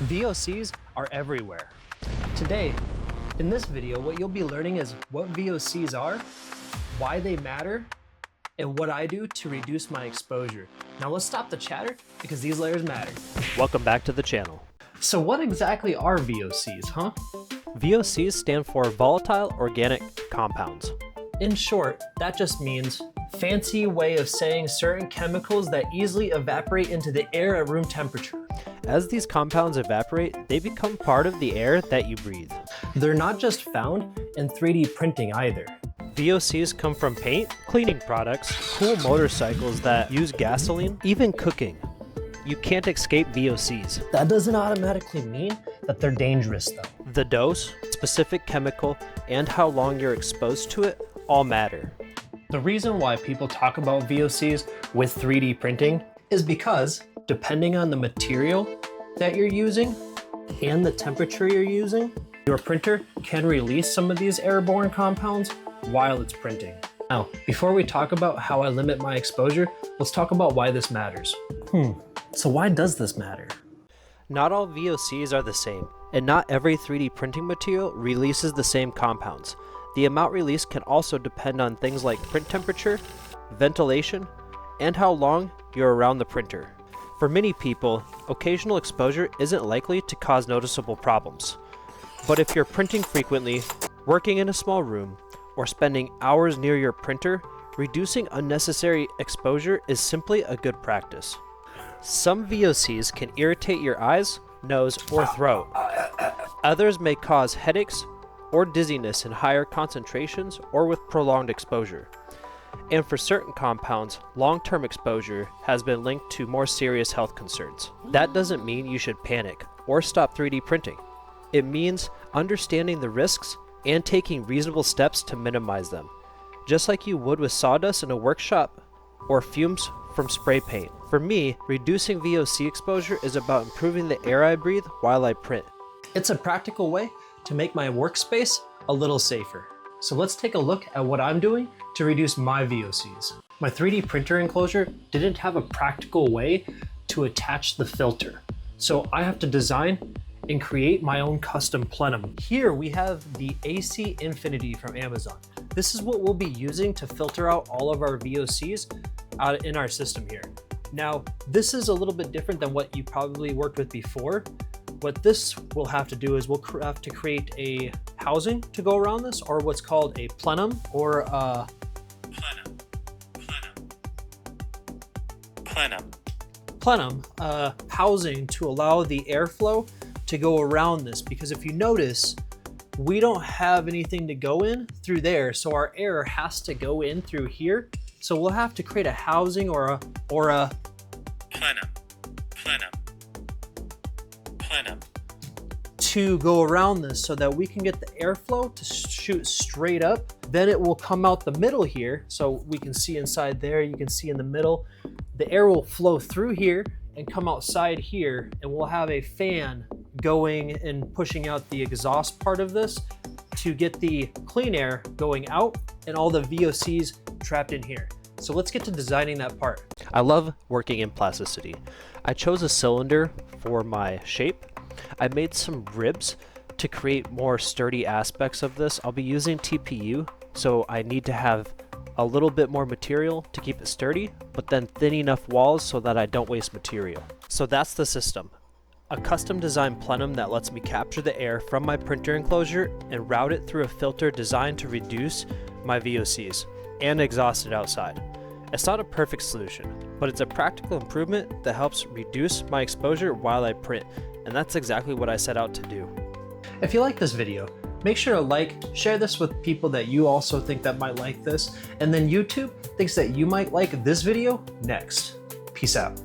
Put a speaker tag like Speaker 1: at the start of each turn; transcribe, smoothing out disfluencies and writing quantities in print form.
Speaker 1: VOCs are everywhere. Today, in this video, what you'll be learning is what VOCs are, why they matter, and what I do to reduce my exposure. Now let's stop the chatter because these layers matter.
Speaker 2: Welcome back to the channel.
Speaker 1: So what exactly are VOCs, huh?
Speaker 2: VOCs stand for volatile organic compounds.
Speaker 1: In short, that just means fancy way of saying certain chemicals that easily evaporate into the air at room temperature.
Speaker 2: As these compounds evaporate, they become part of the air that you breathe.
Speaker 1: They're not just found in 3D printing either.
Speaker 2: VOCs come from paint, cleaning products, cool motorcycles that use gasoline, even cooking. You can't escape VOCs.
Speaker 1: That doesn't automatically mean that they're dangerous though.
Speaker 2: The dose, specific chemical, and how long you're exposed to it all matter.
Speaker 1: The reason why people talk about VOCs with 3D printing is because depending on the material that you're using and the temperature you're using, your printer can release some of these airborne compounds while it's printing. Now, before we talk about how I limit my exposure, let's talk about why this matters. So why does this matter?
Speaker 2: Not all VOCs are the same, and not every 3D printing material releases the same compounds. The amount released can also depend on things like print temperature, ventilation, and how long you're around the printer. For many people, occasional exposure isn't likely to cause noticeable problems. But if you're printing frequently, working in a small room, or spending hours near your printer, reducing unnecessary exposure is simply a good practice. Some VOCs can irritate your eyes, nose, or throat. Others may cause headaches or dizziness in higher concentrations or with prolonged exposure. And for certain compounds, long-term exposure has been linked to more serious health concerns. That doesn't mean you should panic or stop 3D printing. It means understanding the risks and taking reasonable steps to minimize them, just like you would with sawdust in a workshop or fumes from spray paint. For me, reducing VOC exposure is about improving the air I breathe while I print.
Speaker 1: It's a practical way to make my workspace a little safer. So let's take a look at what I'm doing to reduce my VOCs. My 3D printer enclosure didn't have a practical way to attach the filter. So I have to design and create my own custom plenum. Here we have the AC Infinity from Amazon. This is what we'll be using to filter out all of our VOCs out in our system here. Now, this is a little bit different than what you probably worked with before. What this will have to do is we'll have to create a housing to go around this, or what's called a plenum, or a plenum housing to allow the airflow to go around this. Because if you notice, we don't have anything to go in through there, so our air has to go in through here. So we'll have to create a housing or a plenum to go around this so that we can get the airflow to shoot straight up. Then it will come out the middle here, so we can see inside there. You can see in the middle, the air will flow through here and come outside here, and we'll have a fan going and pushing out the exhaust part of this to get the clean air going out and all the VOCs trapped in here. So let's get to designing that part.
Speaker 2: I love working in plasticity. I chose a cylinder for my shape. I made some ribs to create more sturdy aspects of this. I'll be using TPU, so I need to have a little bit more material to keep it sturdy, but then thin enough walls so that I don't waste material. So that's the system. A custom designed plenum that lets me capture the air from my printer enclosure and route it through a filter designed to reduce my VOCs and exhaust it outside. It's not a perfect solution, but it's a practical improvement that helps reduce my exposure while I print, and that's exactly what I set out to do.
Speaker 1: If you like this video, make sure to like, share this with people that you also think that might like this, and then YouTube thinks that you might like this video next. Peace out.